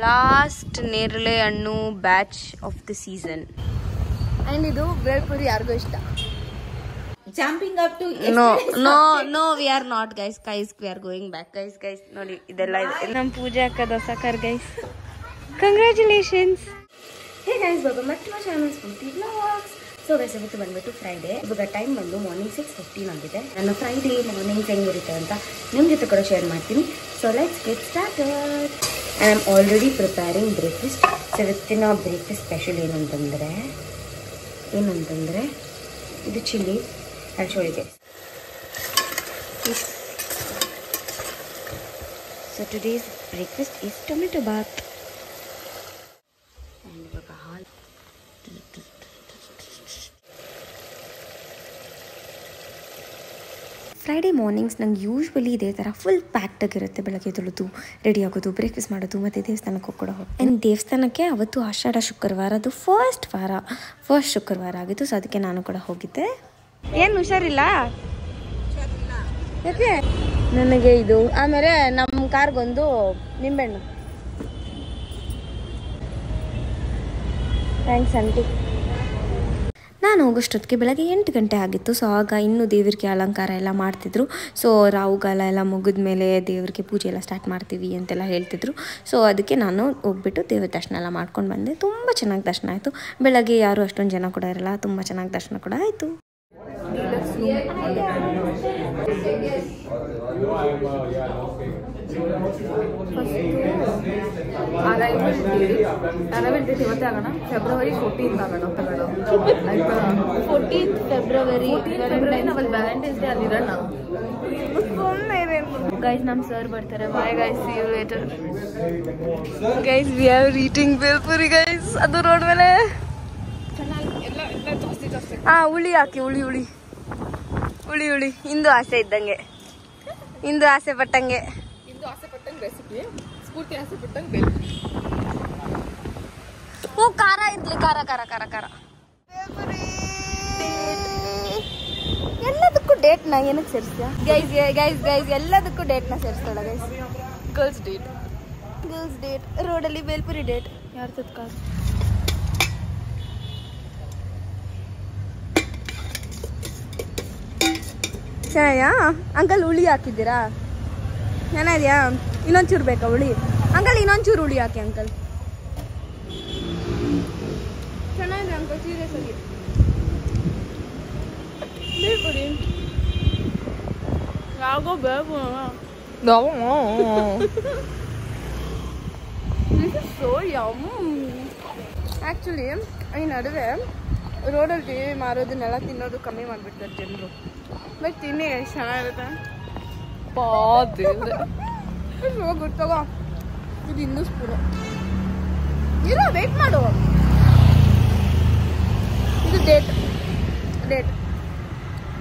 Last ನೇರಳೆ ಹಣ್ಣು batch of the season. And ಇದು ಬೇಲ್ಪುರಿ ಯಾರಿಗೂ ಇಷ್ಟ. Jumping up to no we are not guys we are going back guys ನೋಡಿ ಇದೆಲ್ಲ ಇದೆ ನಮ್ಮ ಪೂಜೆ ಅಕ್ಕ ದೋಸಕರ್ guys. Congratulations. Hey guys, welcome back to my channel Spoorthi vlogs. So guys, ಇವತ್ತು ಬಂದ್ಬಿಟ್ಟು ಫ್ರೈಡೇ. ಇವಾಗ ಟೈಮ್ ಬಂದು ಮಾರ್ನಿಂಗ್ 6:15 ಆಗಿದೆ. ನನ್ನ ಫ್ರೈಡೇ ಮಾರ್ನಿಂಗ್ಸ್ ಹೆಂಗಿರುತ್ತೆ ಅಂತ ನಿಮ್ಮ ಜೊತೆ ಕೂಡ ಶೇರ್ ಮಾಡ್ತೀನಿ. So let's get started. I am already preparing breakfast. So ಇವತ್ತಿನ ಬ್ರೇಕ್ಫಾಸ್ಟ್ ಸ್ಪೆಷಲ್ ಏನಂತಂದರೆ ಇದು ಚಿಲ್ಲಿ ಆ್ಯಂಡ್ ಶೋಳಿಗೆ. So today's breakfast is tomato bath. And ಇವಾಗ ಹಾಲು. ಫ್ರೈಡೇ ಮಾರ್ನಿಂಗ್ಸ್ ನಂಗೆ ಯೂಶ್ವಲಿ ಇದೇ ಥರ ಫುಲ್ ಪ್ಯಾಕ್ಟಾಗಿರುತ್ತೆ. ಬೆಳಗ್ಗೆ ತೊಳೆದು ರೆಡಿ ಆಗೋದು, ಬ್ರೇಕ್ಫಾಸ್ಟ್ ಮಾಡೋದು, ಮತ್ತು ದೇವಸ್ಥಾನಕ್ಕೆ ಕೂಡ ಹೋಗ್ತೀನಿ. ಆ್ಯಂಡ್ ದೇವಸ್ಥಾನಕ್ಕೆ ಅವತ್ತು ಆಷಾಢ ಶುಕ್ರವಾರ, ಅದು ಫಸ್ಟ್ ಶುಕ್ರವಾರ ಆಗಿತ್ತು. ಸೊ ಅದಕ್ಕೆ ನಾನು ಕೂಡ ಹೋಗಿದ್ದೆ. ಏನು ಹುಷಾರಿಲ್ಲ ಯಾಕೆ? ನನಗೆ ಇದು ಆಮೇಲೆ ನಮ್ಮ ಕಾರ್ಗೊಂದು ನಿಂಬೆಹಣ್ಣು. Thanks aunty. ನಾನು ಹೋಗೋಷ್ಟೊತ್ತಿಗೆ ಬೆಳಗ್ಗೆ 8 ಗಂಟೆ ಆಗಿತ್ತು. ಸೊ ಆಗ ಇನ್ನೂ ದೇವರಿಗೆ ಅಲಂಕಾರ ಎಲ್ಲ ಮಾಡ್ತಿದ್ರು. ಸೊ ರಾಹುಗಾಲ ಎಲ್ಲ ಮುಗಿದ ಮೇಲೆ ದೇವರಿಗೆ ಪೂಜೆ ಎಲ್ಲ ಸ್ಟಾರ್ಟ್ ಮಾಡ್ತೀವಿ ಅಂತೆಲ್ಲ ಹೇಳ್ತಿದ್ರು. ಸೊ ಅದಕ್ಕೆ ನಾನು ಹೋಗ್ಬಿಟ್ಟು ದೇವ್ರ ದರ್ಶನ ಎಲ್ಲ ಮಾಡ್ಕೊಂಡು ಬಂದೆ. ತುಂಬ ಚೆನ್ನಾಗಿ ದರ್ಶನ ಆಯಿತು. ಬೆಳಗ್ಗೆ ಯಾರು ಅಷ್ಟೊಂದು ಜನ ಕೂಡ ಇರಲ್ಲ, ತುಂಬ ಚೆನ್ನಾಗಿ ದರ್ಶನ ಕೂಡ ಆಯಿತು. ಇವತ್ತೇ ಆಗೋಣ. ಫೆಬ್ರವರಿ 14 ಆಗೋಣ. 14th ಫೆಬ್ರವರಿ ನಾವಲ್ಲಿ ವ್ಯಾಲೆಂಟೈನ್ಸ್ ಡೇ ಅಲ್ಲಿರೋಣ. ಗೈಸ್ ನಮ್ಮ ಸರ್ ಬರ್ತಾರೆ. Bye guys, see you later guys. We are eating bhelpuri guys. ಅದು ರೋಡ್ ಮೇಲೆ ಹುಳಿ ಹಾಕಿ ಹುಳಿ ಇಂದು ಆಸೆ ಇದ್ದಂಗೆ, ಇಂದು ಆಸೆ ಪಟ್ಟಂಗೆ ರೆಸಿಪಿ. ಸ್ಫೂರ್ತಿ ಆಸೆ ಪಟ್ಟಂಗೆ ಬೇಲ್ಪುರಿ. ಖಾರ ಇರ್ಲಿ, ಖಾರ ಎಲ್ಲದಕ್ಕೂ ಡೇಟ್ ನ ಏನಕ್ಕೆ ಸೇರಿಸ್ತೀಯ ಗೈಸ್? ಎಲ್ಲದಕ್ಕೂ ಡೇಟ್ ನ ಸೇರಿಸ್ತಾಳ ಗೈಸ್. ಗರ್ಲ್ಸ್ ಡೇಟ್ ರೋಡಲ್ಲಿ ಬೇಲ್ಪುರಿ ಡೇಟ್ ಯಾರು ತತ್ಕ. ಚೆನ್ನಾಗಿದ್ಯಾ ಅಂಕಲ್? ಹುಳಿ ಹಾಕಿದ್ದೀರಾ? ಚೆನ್ನಾಗಿದ್ಯಾ? ಇನ್ನೊಂಚೂರು ಬೇಕಾ ಹುಳಿ ಅಂಕಲ್? ಇನ್ನೊಂಚೂರು ಹುಳಿ ಹಾಕಿ ಅಂಕಲ್. ಚೆನ್ನಾಗಿದೆ ಅಂಕಲ್, ಸೀರಿಯಸ್ ಆಗಿ ಬೇಲ್ಪುರಿ. ಯಾಕೋ ಬೇಕು ಸೋ ಯಮ್. ಆ್ಯಕ್ಚುಲಿ ಈ ನಡುವೆ ರೋಡಲ್ಲಿ ಮಾರೋದನ್ನೆಲ್ಲ ತಿನ್ನೋದು ಕಮ್ಮಿ ಮಾಡಿಬಿಡ್ತಾರೆ ಜನರು. ಬಟ್ ತಿನ್ನಿ ಎಷ್ಟು ಚೆನ್ನಾಗಿರುತ್ತೆ. ಗೊತ್ತಗೋ, ಇದು ಇನ್ನೂ ಸ್ಪೂನು ಇರೋ, ವೇಟ್ ಮಾಡು. ಇದು ಡೇಟ್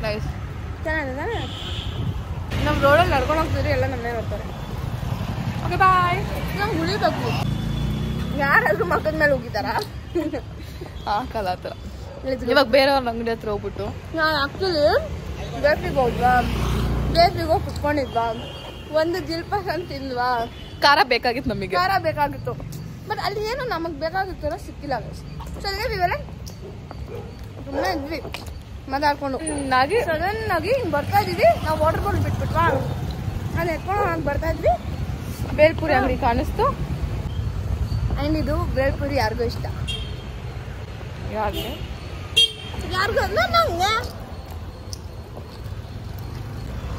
ನೈಸ್, ಚೆನ್ನಾಗಿದೆ. ನಮ್ಮ ರೋಡಲ್ಲಿ ನಡ್ಕೊಂಡು ಹೋಗ್ತಿದ್ರೆ ಎಲ್ಲ ನಮ್ಮನೆ ಬರ್ತಾರೆ. Okay bye. ನಂಗೆ ಉಳಿಬೇಕು. ಯಾರಾದ್ರೂ ಮಕ್ಕದ ಮೇಲೆ ಹೋಗಿದ್ದಾರಾ? ಹಾಕಲ್ಲ ಆ ಥರ. ಇವಾಗ ಬೇರೆಯವ್ರ ಅಂಗಡಿ ಹತ್ರ ಹೋಗ್ಬಿಟ್ಟು ನಾನು ಆ್ಯಕ್ಚುಲಿ ಬೇಸಿಗೆ ಹೋಗಿ ಕುತ್ಕೊಂಡಿದ್ವಾ, ಒಂದು ಜಿಲ್ಪಾಸ್ ಅಂತ ತಿಂದ್ವಾ. ಖಾರ ಬೇಕಾಗಿತ್ತು, ನಮಗೆ ಖಾರ ಬೇಕಾಗಿತ್ತು. ಬಟ್ ಅಲ್ಲಿ ಏನು ನಮಗೆ ಬೇಕಾಗಿತ್ತು ಸಿಕ್ಕಿಲ್ಲ. ಸೊ ಅದಕ್ಕೆ ಇವೆಲ್ಲ ಸುಮ್ಮನೆ ಇದ್ವಿ ಮಾತಾಡ್ಕೊಂಡು. ಸಡನ್ ಆಗಿ ಹಿಂಗೆ ಬರ್ತಾ ಇದೀವಿ. ನಾವು ವಾಟರ್ ಬಾಟಲ್ ಬಿಟ್ಬಿಟ್ವಾ, ನಾನು ಎತ್ಕೊಂಡು ಹಂಗೆ ಬರ್ತಾ ಇದ್ವಿ. ಬೇಲ್ಪುರಿ ಅಂಗಡಿ ಕಾಣಿಸ್ತು. ಆ್ಯಂಡ್ ಇದು ಬೇಲ್ಪುರಿ ಯಾರಿಗೂ ಇಷ್ಟ. ಯಾರಿಗೂ ಅಲ್ಲ, ನಂಗೆ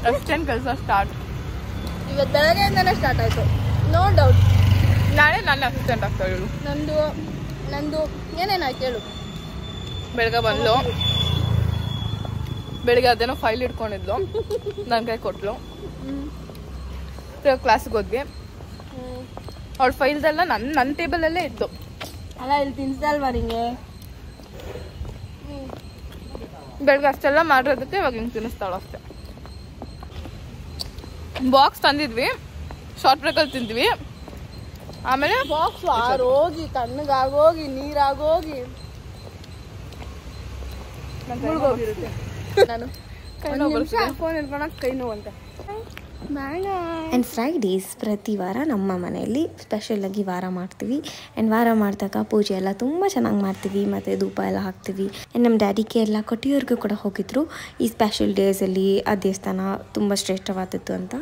ಅಷ್ಟೇನು ಕೆಲಸ ಸ್ಟಾರ್ಟ್ ಇವತ್ತು ಬೆಳಗ್ಗೆಯಿಂದನೇ ಸ್ಟಾರ್ಟ್ ಆಯಿತು. ನೋ ಡೌಟ್ ನಾಳೆ ನನ್ನ ಅಸಿಸ್ಟೆಂಟ್ ಆಗ್ತಾ ಹೇಳು. ನಂದು ಏನೇನಾಯ್ತು ಹೇಳು. ಬೆಳಗ್ಗೆ ಬಂದ್ಲು, ಬೆಳಿಗ್ಗೆ ಅದೇನೋ ಫೈಲ್ ಇಟ್ಕೊಂಡಿದ್ಲು, ನನ್ನ ಕೈ ಕೊಟ್ಲು. ಕ್ಲಾಸಿಗೆ ಹೋದ್ವಿ. ಅವಳ ಫೈಲ್ದೆಲ್ಲ ನನ್ನ ಟೇಬಲಲ್ಲೇ ಇತ್ತು. ಅಲ್ಲ ಇಲ್ಲಿ ತಿನ್ಸ್ದಲ್ವಾ ನಿಂಗೆ? ಬೆಳಗ್ಗೆ ಅಷ್ಟೆಲ್ಲ ಮಾಡಿರೋದಕ್ಕೆ ಇವಾಗ ಹಿಂಗೆ ತಿನ್ನಿಸ್ತಾಳು ಅಷ್ಟೇ. ಬಾಕ್ಸ್ ತಂದಿದ್ವಿ, ಶಾರ್ಟ್ ಬ್ರೇಕಲ್ಲಿ ತಿಂದ್ವಿ. ಆಮೇಲೆ ಬಾಕ್ಸ್ ಆರೋಗಿ ತಣ್ಣಗಾಗೋಗಿ ನೀರಾಗೋಗಿ ಮುಳುಗೋಗಿರುತ್ತೆ. ನಾನು ಫೋನ್ ಹಿಡ್ಕೊಳಕ್ ಕೈ ನೋವು ಅಂತ ಆ್ಯಂಡ್ ಫ್ರೈಡೇಸ್ ಪ್ರತಿ ವಾರ ನಮ್ಮ ಮನೆಯಲ್ಲಿ ಸ್ಪೆಷಲಾಗಿ ವಾರ ಮಾಡ್ತೀವಿ. ಆ್ಯಂಡ್ ವಾರ ಮಾಡಿದಾಗ ಪೂಜೆ ಎಲ್ಲ ತುಂಬ ಚೆನ್ನಾಗಿ ಮಾಡ್ತೀವಿ ಮತ್ತು ಧೂಪ ಎಲ್ಲ ಹಾಕ್ತೀವಿ. ಆ್ಯಂಡ್ ನಮ್ಮ ಡ್ಯಾಡಿಗೆ ಎಲ್ಲ ಕೊಟ್ಟಿಯವ್ರಿಗೂ ಕೂಡ ಹೋಗಿದ್ರು ಈ ಸ್ಪೆಷಲ್ ಡೇಸಲ್ಲಿ ಆ ದೇವಸ್ಥಾನ ತುಂಬ ಶ್ರೇಷ್ಠವಾದದ್ದು ಅಂತ.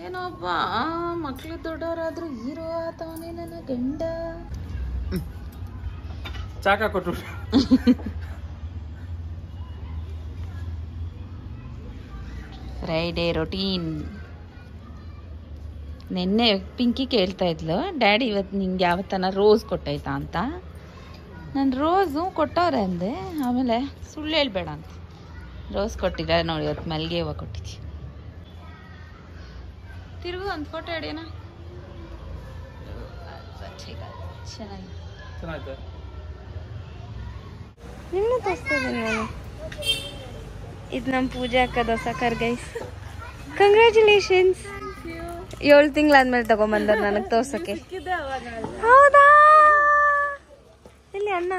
ಏನೋಪ್ಪ ಮಕ್ಳು ದೊಡ್ಡವರಾದ್ರೂ ಹೀರೋ ಆತವನೇ ನನ್ನ ಗಂಡ. ಚಾಕ ಕೊಟ್ಟು ಫ್ರೈಡೇ ರೊಟೀನ್. ನಿನ್ನೆ ಪಿಂಕಿ ಕೇಳ್ತಾ ಇದ್ಲು, ಡ್ಯಾಡಿ ಇವತ್ತು ನಿಂಗೆ ಯಾವತ್ತನ ರೋಸ್ ಕೊಟ್ಟಾಯ್ತಾ ಅಂತ. ನಾನು ರೋಸು ಕೊಟ್ಟವ್ರೆ ಅಂದೆ. ಆಮೇಲೆ ಸುಳ್ಳು ಹೇಳ್ಬೇಡ ಅಂತ, ರೋಸ್ ಕೊಟ್ಟಿಲ್ಲ ನೋಡಿ, ಇವತ್ತು ಮಲ್ಲಿಗೆ ಹೂವು ಕೊಟ್ಟಿದ್ವಿ. ತಿರುಗು ಒಂದು ಫೋಟೋ ಹಿಡಿಯೋಣ. ಚೆನ್ನಾಗಿದೆ. ನಿನ್ನೂ ತೋರಿಸ್ತಿದ್ದೀನಿ ನಾನು. ಇದು ನಮ್ಮ ಪೂಜೆ ಹಾಕೋದು ಹೊಸ ಕರ್ ಗೈಸ್. ಕಂಗ್ರ್ಯಾಚುಲೇಷನ್ಸ್. 7 ತಿಂಗಳಾದ್ಮೇಲೆ ತಗೊಂಬಂದರು ನನಗೆ ತೋರ್ಸೋಕ್ಕೆ. ಹೌದಾ? ಇಲ್ಲಿ ಅಣ್ಣ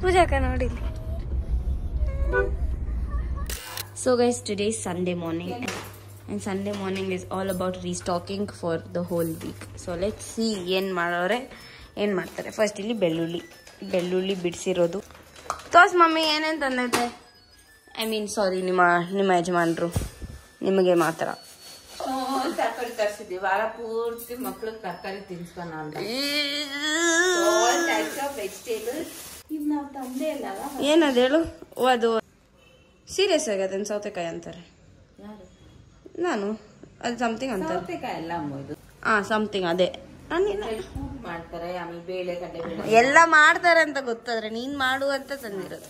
ಪೂಜಾ ಅಕ್ಕ ನೋಡಿ. So guys, today is Sunday morning and Sunday morning is all about restocking for the whole week. So let's see ಏನು ಮಾಡ್ತಾರೆ. ಫಸ್ಟ್ ಇಲ್ಲಿ ಬೆಳ್ಳುಳ್ಳಿ ಬಿಡಿಸಿರೋದು ತೋರ್ಸ್ ಮಮ್ಮಿ. ಏನೇನು ತಂದೈತೆ? ಐ ಮೀನ್ ಸಾರಿ, ನಿಮ್ಮ ಯಜಮಾನ್ರು ನಿಮಗೆ ಮಾತ್ರ ತರಕಾರಿ ತರಿಸಿದ್ವಿ. ವಾರ ಪೂರ್ತಿ ಮಕ್ಳು ತರಕಾರಿ ತಿನ್ಸ್ಕೊಳ ಅಂತ ವೆಜಿಟೇಬಲ್ಸ್. ಇದು ನಾವು ತಂದೆ ಇಲ್ಲ. ಏನದು ಹೇಳು? ಅದು ಸೀರಿಯಸ್ ಆಗಿ ಅದನ್ನ ಸೌತೆಕಾಯಿ ಅಂತಾರೆ. ನಾನು ಅದು ಸಮಥಿಂಗ್ ಅಂತಾರೆ. ಸೌತೆಕಾಯಿ ಎಲ್ಲ ಇದು ಸಮಥಿಂಗ್ ಅದೇ ಮಾಡ್ತಾರೆ. ಆಮೇಲೆ ಬೇಳೆ, ಕಡಲೆಬೇಳೆ ಎಲ್ಲ ಮಾಡ್ತಾರೆ ಅಂತ ಗೊತ್ತಾದ್ರೆ ನೀನ್ ಮಾಡು ಅಂತ ತಂದಿರೋದು.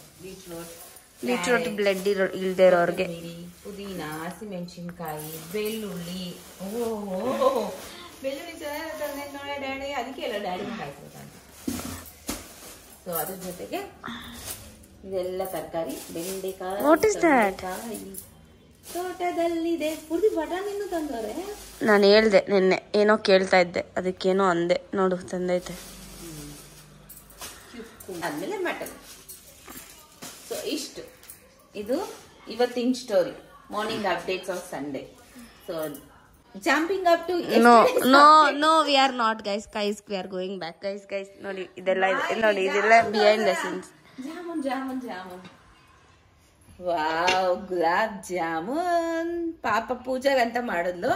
ಬೀಟ್ರೂಟ್ ಬ್ಲಡ್ ಇಲ್ದೇ ಇರೋರ್ಗೆ. ಪುದೀನ, ಹಸಿಮೆಣಸಿನ್ಕಾಯಿ, ಬೆಳ್ಳುಳ್ಳಿ. ಬೆಳ್ಳುಳ್ಳಿ ಚೆನ್ನಾಗಿ ತಂದೆ ನೋಡಿ ಡ್ಯಾಡಿ. ಅದಕ್ಕೆ ಎಲ್ಲ ಡ್ಯಾಡಿ ಕಾಯಿಸ್ಬೇಕಂತ. ಸೊ ಅದ್ರ ಜೊತೆಗೆ ಇದೆಲ್ಲ ತರಕಾರಿ. ಬೆಂಡೆಕಾಯಿ, ವಾಟ್ ಇಸ್ ದಟ್? ತೋಟದಲ್ಲಿದೆ. ಪೂರ್ತಿ ಬಟಾಣಿನೂ ತಂದವ್ರೆ. ನಾನು ಹೇಳ್ದೆ ನಿನ್ನೆ, ಏನೋ ಕೇಳ್ತಾ ಇದ್ದೆ, ಅದಕ್ಕೇನೋ ಅಂದೆ. ನೋಡು ತಂದೈತೆ. ಆದ್ಮೇಲೆ ಮಟನ್. ಸೊ ಇಷ್ಟು ಇದು ಇವತ್ತಿನ story. Morning updates of Sunday. So jumping up to no we are not guys. we are going back guys. ನೋಡಿ ಇದೆಲ್ಲ behind the scenes. Jamun wow, gulab jamun. ಪಾಪ ಪೂಜಾಗಂತ ಮಾಡಿದ್ಲು.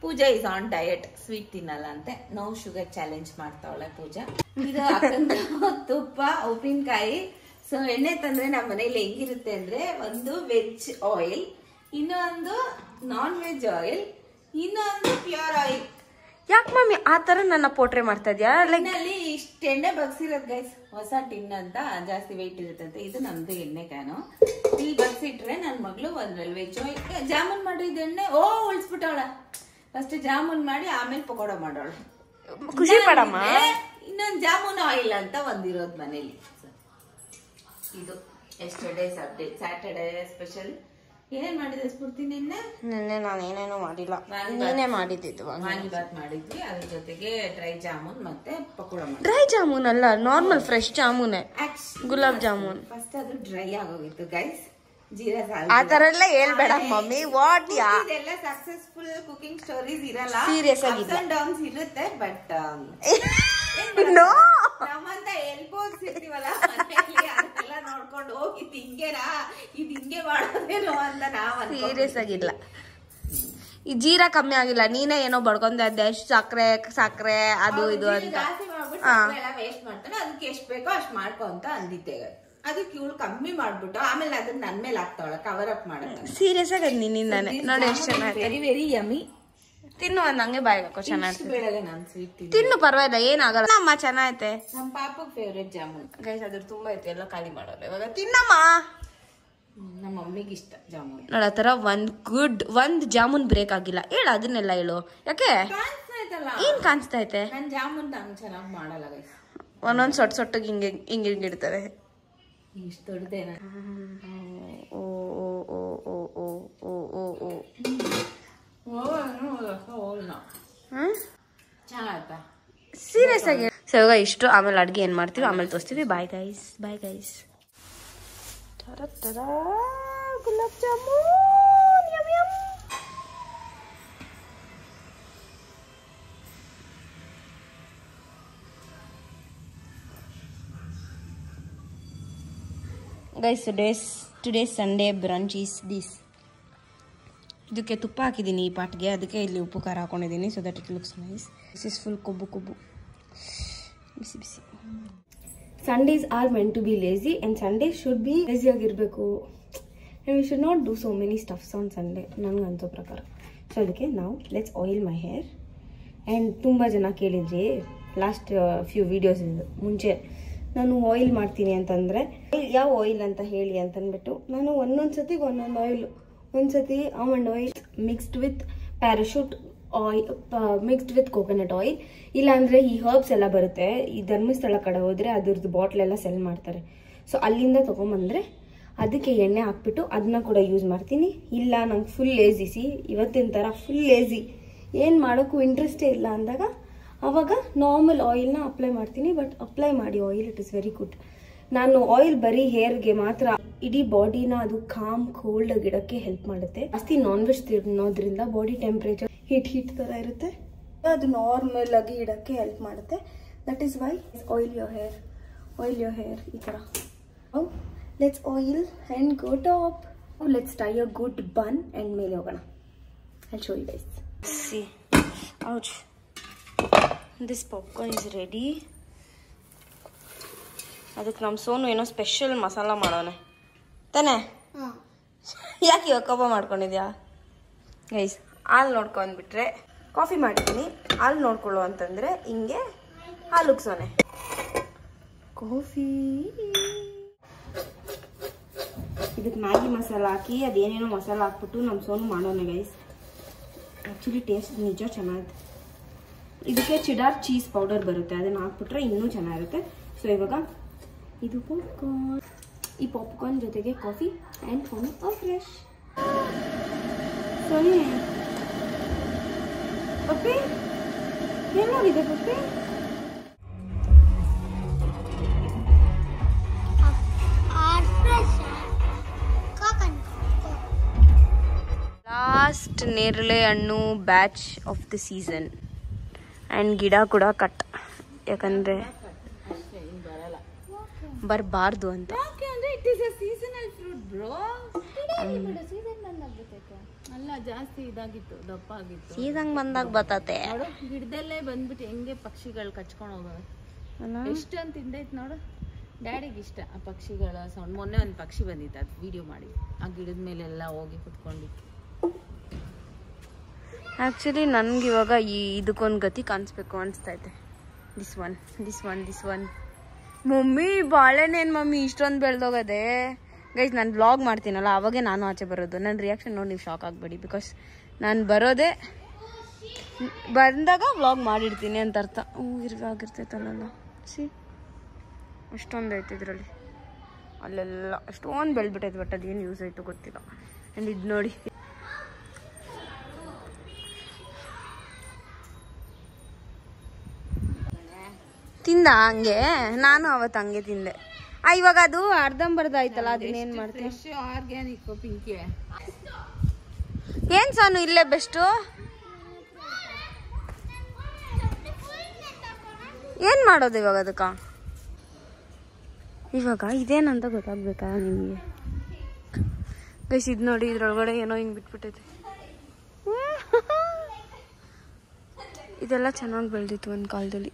Pooja is on diet, sweet ತಿನ್ನಲ್ಲ ಅಂತೆ. ನೋ ಶುಗರ್ ಚಾಲೆಂಜ್ ಮಾಡ್ತಾವಳೆ ಪೂಜಾ. ಇದು ತುಪ್ಪ, ಉಪ್ಪಿನಕಾಯಿ. ಸೊ ಎಣ್ಣೆ ತಂದ್ರೆ ನಮ್ಮ ಮನೇಲಿ ಹೆಂಗಿರುತ್ತೆ ಅಂದ್ರೆ, ಒಂದು ವೆಜ್ ಆಯಿಲ್, ಇನ್ನೊಂದು ನಾನ್ ವೆಜ್ ಆಯಿಲ್, ಇನ್ನೊಂದು ಪ್ಯೂರ್ ಆಯಿಲ್. ಯಾಕೆ ಮಮ್ಮಿ ಆ ತರ ನನ್ನ ಪೋಟ್ರೆ ಮಾಡ್ತಾ ಇದ್ಯಾ? ನಲ್ಲಿ ಇಷ್ಟ ಎಣ್ಣೆ ಬಗ್ಸಿರೋದ್ ಗೈಸ್. ಹೊಸ ಟಿನ್ ಅಂತ ಜಾಸ್ತಿ ವೆಯ್ಟ್ ಇರುತ್ತಂತೆ. ಇದು ನಮ್ದು ಎಣ್ಣೆ ಕ್ಯಾನು. ಇಲ್ಲಿ ಬಗ್ಸಿಟ್ರೆ ನನ್ ಮಗಳು ಒಂದ್ರಲ್ಲಿ ವೆಜ್ ಆಯಿಲ್ ಜಾಮೂನ್ ಮಾಡಿದ ಎಣ್ಣೆ ಉಳಿಸ್ಬಿಟ್ಟವಳ. ಫಸ್ಟ್ ಜಾಮೂನ್ ಮಾಡಿ ಆಮೇಲೆ ಪಕೋಡ ಮಾಡೋಳ. ಖುಷಿ ಪಡಮ್ಮ. ಇನ್ನೊಂದು ಜಾಮೂನ್ ಆಯಿಲ್ ಅಂತ ಒಂದಿರೋದ್ ಮನೇಲಿ. ಇದು ಎಸ್ಟರ್ಡೇಸ್ ಅಪ್ಡೇಟ್. Saturday special. ಏನೇನ್ ಮಾಡಿದ್ರೆ ಸ್ಫೂರ್ತಿ? ನಿನ್ನೆ ನಾನು ಏನೇನೋ ಮಾಡಿಲ್ಲ, ನೀನೇ ಮಾಡಿದ್ದು. ವಾಂಗಿಬಾತ್ ಮಾಡಿದ್ವಿ. ಅದ್ರ ಜೊತೆಗೆ ಡ್ರೈ ಜಾಮೂನ್ ಮತ್ತೆ ಪಕೋಡ. ಡ್ರೈ ಜಾಮೂನ್ ಅಲ್ಲ, normal fresh jamun, gulab jamun. First ಅದು ಡ್ರೈ ಆಗೋಗಿತ್ತು ಗೈಸ್. ಜೀರಾ ಆ ತರ ಎಲ್ಲ ಹೇಳ್ಬೇಡ ಮಮ್ಮಿ. ವಾಟ್ ಯಾ, ಇದೆಲ್ಲ ಸಕ್ಸಸ್ಫುಲ್ ಕುಕಿಂಗ್ ಸ್ಟೋರೀಸ್ ಇರಲ್ಲ. ಸೀರಿಯಸ್ ಆಗಿ ಡೌನ್ಸ್ ಇರುತ್ತೆ. ಬಟ್ ನೋ, ನಮ್ಮಂತ ಎಲ್ಬೋಸ್ ಇರ್ತೀವಲ್ಲ ಮನೆಯಲ್ಲಿ, ಅದನ್ನೆಲ್ಲ ನೋಡ್ಕೊಂಡು ಹೋಗಿ ಹಿಂಗೇನಾ, ಇದು ಹಿಂಗೆ ಮಾಡೋದೇನೋ ಅಂತ ನಾವ್ ಸೀರಿಯಸ್ ಆಗಿಲ್ಲ. ಈ ಜೀರಾ ಕಮ್ಮಿ ಆಗಿಲ್ಲ, ನೀನೇ ಏನೋ ಬಡ್ಕೊಂತ ಇದ್ದೆ. ಸಕ್ಕರೆ ಅದು ಇದು ಅಂತ ಜಾಸ್ತಿ ಮಾಡ್ಬಿಟ್ಟು ಎಲ್ಲ ವೇಸ್ಟ್ ಮಾಡ್ತಾನೆ. ಅದಕ್ಕೆ ಎಷ್ಟು ಬೇಕೋ ಅಷ್ಟು ಮಾಡ್ಕೊ ಅಂತ ಅಂದಿದ್ದೆ. ಅದಕ್ಕೆ ಇವಳು ಕಮ್ಮಿ ಮಾಡ್ಬಿಟ್ಟು ಆಮೇಲೆ ಅದನ್ನ ನನ್ ಮೇಲೆ ಹಾಕ್ತಾವಳ ಕವರ್ ಅಪ್ ಮಾಡಕ್ಕೆ. ಸೀರಿಯಸ್ ಆಗಿ ನಿನ್ನಿಂದಾನೆ ನೋಡಿ ಎಷ್ಟು ಚೆನ್ನಾಗಿ. Very very yummy. ತಿನ್ನು, ಒಂದ್ ಹಂಗೆ ಬಾಯಿಗೆ ಹಾಕೋ. ಚೆನ್ನಾಗಿ ಬೇಡಲ್ಲ ನಾನು ಸ್ವೀಟ್ ತಿನ್ನು, ಪರವಾಗಿಲ್ಲ, ಏನಾಗಲ್ಲ. ಅಮ್ಮ ಚೆನ್ನಾಗೈತೆ. ನಮ್ಮ ಪಾಪಗ್ ಫೇವ್ರೇಟ್ ಜಾಮೂನ್ ಗೈಸ್. ಅದ್ರ ತುಂಬಾ ಐತೆ, ಎಲ್ಲ ಖಾಲಿ ಮಾಡೋಲ್ಲ ಇವಾಗ. ತಿನ್ನಮ್ಮ. ನಮ್ಮ ಮಮ್ಮಿಗೆ ಇಷ್ಟ ಜಾಮೂನ್. ನೋಡ ಆ ತರ ಒಂದ್ ಜಾಮೂನ್ ಬ್ರೇಕ್ ಆಗಿಲ್ಲ. ಹೇಳು ಅದನ್ನೆಲ್ಲ ಹೇಳು. ಯಾಕೆ ಏನ್ ಕಾಣಿಸ್ತಾ ಐತೆ? ನನ್ ಜಾಮೂನ್ ನಂಗೆ ಚೆನ್ನಾಗಿ ಮಾಡಲ್ಲ ಗೈಸ್. ಒಂದೊಂದ್ ಸೊಟ್ಟಿಗೆ ಹಿಂಗೆ ಇಡ್ತಾರೆ. ಇಷ್ಟು ದೊಡ್ಡದೇನ? ಸೀರಿಯಸ್ ಆಗಿ ಸೊ ಇವಾಗ ಇಷ್ಟು, ಆಮೇಲೆ ಅಡುಗೆ ಏನು ಮಾಡ್ತೀವಿ ಆಮೇಲೆ ತೋರಿಸ್ತೀವಿ. Bye guys. Gulab jamun yum yum. Guys today Sunday brunch is this. ಇದಕ್ಕೆ ತುಪ್ಪ ಹಾಕಿದ್ದೀನಿ ಈ ಪಾಟ್ಗೆ, ಅದಕ್ಕೆ ಇಲ್ಲಿ ಉಪ್ಪು ಖಾರ ಹಾಕೊಂಡಿದ್ದೀನಿ. So that it looks nice. This is full ಕೊಬ್ಬು ಬಿಸಿ. Sundays are meant to be lazy and Sunday should be lazy ಆಗಿರಬೇಕು. And we should not do so many stuffs on Sunday ನನಗೆ ಅನ್ಸೋ ಪ್ರಕಾರ. ಸೊ ಅದಕ್ಕೆ ನಾವು let's oil my hair. And ತುಂಬ ಜನ ಕೇಳಿದ್ರಿ ಲಾಸ್ಟ್ ಫ್ಯೂ ವಿಡಿಯೋಸ್ ಮುಂಚೆ ನಾನು ಆಯಿಲ್ ಮಾಡ್ತೀನಿ ಅಂತಂದರೆ ಯಾವ ಆಯಿಲ್ ಅಂತ ಹೇಳಿ ಅಂತಂದ್ಬಿಟ್ಟು ನಾನು ಒಂದೊಂದು ಸತಿಗೆ ಒಂದೊಂದು ಆಯಿಲ್, ಒಂದ್ಸತಿ almond oil mixed with parachute oil, mixed with coconut oil. ಇಲ್ಲಾಂದರೆ ಈ ಹರ್ಬ್ಸ್ ಎಲ್ಲ ಬರುತ್ತೆ, ಈ ಧರ್ಮಸ್ಥಳ ಕಡೆ ಹೋದರೆ ಅದ್ರದ್ದು ಬಾಟ್ಲೆಲ್ಲ ಸೆಲ್ ಮಾಡ್ತಾರೆ. ಸೊ ಅಲ್ಲಿಂದ ತೊಗೊಂಬಂದರೆ ಅದಕ್ಕೆ ಎಣ್ಣೆ ಹಾಕ್ಬಿಟ್ಟು ಅದನ್ನ ಕೂಡ ಯೂಸ್ ಮಾಡ್ತೀನಿ. ಇಲ್ಲ ನಂಗೆ ಫುಲ್ ಲೇಜಿಸಿ, ಇವತ್ತಿನ ಥರ ಫುಲ್ ಲೇಜಿ, ಏನು ಮಾಡೋಕ್ಕೂ ಇಂಟ್ರೆಸ್ಟೇ ಇಲ್ಲ ಅಂದಾಗ ಆವಾಗ ನಾರ್ಮಲ್ ಆಯಿಲ್ನ ಅಪ್ಲೈ ಮಾಡ್ತೀನಿ. ಬಟ್ ಅಪ್ಲೈ ಮಾಡಿ oil, it is very good. ನಾನು ಆಯಿಲ್ ಬರೀ ಹೇರ್ಗೆ ಮಾತ್ರ, ಇಡೀ ಬಾಡಿನ ಅದು ಕಾಮ್ ಕೋಲ್ಡ್ ಆಗಿಡಕ್ಕೆ ಹೆಲ್ಪ್ ಮಾಡುತ್ತೆ. ಜಾಸ್ತಿ ನಾನ್ ವೆಜ್ ತಿನ್ನೋದ್ರಿಂದ ಬಾಡಿ ಟೆಂಪ್ರೇಚರ್ ಹೀಟ್ ಥರ ಇರುತ್ತೆ, ಅದು ನಾರ್ಮಲ್ ಆಗಿ ಇಡಕ್ಕೆ ಹೆಲ್ಪ್ ಮಾಡುತ್ತೆ. That is why oil your hair ಈ ಥರ. Let's oil and go top. Let's tie a good bun and ಮೇಲೆ ಹೋಗೋಣ. I show you guys. See ouch, this popcorn is ready. ಅದಕ್ಕೆ ನಮ್ಮ ಸೋನು ಏನೋ ಸ್ಪೆಷಲ್ ಮಸಾಲ ಮಾಡೋಣ ತಾನೇ? ಯಾಕೆ ಇವಾಗ ಕೋಪ ಮಾಡ್ಕೊಂಡಿದ್ಯಾ ಗೈಸ್? ಹಾಲು ನೋಡ್ಕೊಂಡ್ಬಿಟ್ರೆ ಕಾಫಿ ಮಾಡ್ತೀನಿ, ಹಾಲು ನೋಡ್ಕೊಳ್ಳು ಅಂತಂದರೆ ಹಿಂಗೆ ಹಾಲು ಉಗ್ಸೋನೆ. ಕಾಫಿ ಇದಕ್ಕೆ ಮ್ಯಾಗಿ ಮಸಾಲ ಹಾಕಿ ಅದೇನೇನೋ ಮಸಾಲ ಹಾಕ್ಬಿಟ್ಟು ನಮ್ಮ ಸೋನು ಮಾಡೋಣ ಗೈಸ್. ಆ್ಯಕ್ಚುಲಿ ಟೇಸ್ಟ್ ನಿಜ ಚೆನ್ನಾಗಿದೆ. ಇದಕ್ಕೆ ಚಿಡಾರ್ ಚೀಸ್ ಪೌಡರ್ ಬರುತ್ತೆ, ಅದನ್ನು ಹಾಕ್ಬಿಟ್ರೆ ಇನ್ನೂ ಚೆನ್ನಾಗಿರುತ್ತೆ. ಸೊ ಇವಾಗ ಇದು ಪಾಪ್ಕಾರ್ನ್, ಈ ಪಾಪ್ಕಾರ್ನ್ ಜೊತೆಗೆ coffee and farm a fresh. Soni puppy ಏನಾಗಿದೆ ಪಪ್ಪಿ? ಲಾಸ್ಟ್ ನೇರಳೆ ಹಣ್ಣು batch of the season and ಗಿಡ ಕೂಡ ಕಟ್, ಯಾಕಂದರೆ ಬರಬಾರ್ದು ಅಂತ. ಅಲ್ಲ ಜಾಸ್ತಿ ಇದಾಗಿತ್ತು, ದಪ್ಪ ಆಗಿತ್ತು. ಸೀಸನ್ ಬಂದಾಗ ಬರ್ತತೆ. ಗಿಡದಲ್ಲೇ ಬಂದ್ಬಿಟ್ಟು ಹೆಂಗೆ ಪಕ್ಷಿಗಳು ಕಚ್ಕೊಂಡು ಹೋಗೋದು, ಎಷ್ಟು ಅಂತ ತಿಂದೈತೆ ನೋಡು. ಡ್ಯಾಡಿಗೆ ಇಷ್ಟ ಆ ಪಕ್ಷಿಗಳ ಸೌಂಡ್. ಮೊನ್ನೆ ಒಂದು ಪಕ್ಷಿ ಬಂದಿತ್ತು, ಅದು ವಿಡಿಯೋ ಮಾಡಿ ಆ ಗಿಡದ ಮೇಲೆಲ್ಲ ಹೋಗಿ ಕುತ್ಕೊಂಡಿತ್ತು. ಆ್ಯಕ್ಚುಲಿ ನನಗೆ ಇವಾಗ ಇದಕ್ಕೊಂದು ಗತಿ ಕಾಣಿಸ್ಬೇಕು ಅನಿಸ್ತೈತೆ. ದಿಸ್ ಒನ್ ಮಮ್ಮಿ ಬಾಳೆನೇನು ಮಮ್ಮಿ ಇಷ್ಟೊಂದು ಬೆಳೆದೋಗದೆ ಗೈಸ್. ನಾನು ವ್ಲಾಗ್ ಮಾಡ್ತೀನಲ್ಲ ಅವಾಗೆ ನಾನು ಆಚೆ ಬರೋದು. ನನ್ನ ರಿಯಾಕ್ಷನ್ ನೋಡಿ ನೀವು ಶಾಕ್ ಆಗಬೇಡಿ, ಬಿಕಾಸ್ ನಾನು ಬರೋದೇ ಬಂದಾಗ ವ್ಲಾಗ್ ಮಾಡಿರ್ತೀನಿ ಅಂತ ಅರ್ಥ. ಆಗಿರ್ತೈತಲ್ಲ ಸಿ, ಅಷ್ಟೊಂದು ಐತೆ ಇದರಲ್ಲಿ, ಅಲ್ಲೆಲ್ಲ ಅಷ್ಟೊಂದು ಬೆಳೆದ್ಬಿಟ್ಟೈತೆ. ಬಟ್ ಅದೇನು ಯೂಸ್ ಆಯಿತು ಗೊತ್ತಿಲ್ಲ. ಆ್ಯಂಡ್ ಇದು ನೋಡಿ, ತಿಂದ ಹಂಗೆ, ನಾನು ಅವತ್ತು ಹಂಗೆ ತಿಂದೆ. ಇವಾಗ ಅದು ಅರ್ಧಂಬರ್ಧ ಆಯ್ತಲ್ಲ, ಅದನ್ನೇನು ಮಾಡ್ತೀನಿ? ಆರ್ಗ್ಯಾನಿಕ್ ಪಿಂಕಿ ಏನು ಸಾನು ಇಲ್ಲೇ ಬೆಸ್ಟು? ಏನು ಮಾಡೋದು ಇವಾಗ ಅದಕ್ಕೆ? ಇವಾಗ ಇದೇನಂತ ಗೊತ್ತಾಗ್ಬೇಕಾ ನಿಮಗೆ ಗೈಸ್? ಇದು ನೋಡಿ, ಇದ್ರೊಳಗಡೆ ಏನೋ ಹಿಂಗೆ ಬಿಟ್ಬಿಟ್ಟೈತೆ. ಇದೆಲ್ಲ ಚೆನ್ನಾಗಿ ಬೆಳೆದಿತ್ತು ಒಂದು ಕಾಲದಲ್ಲಿ.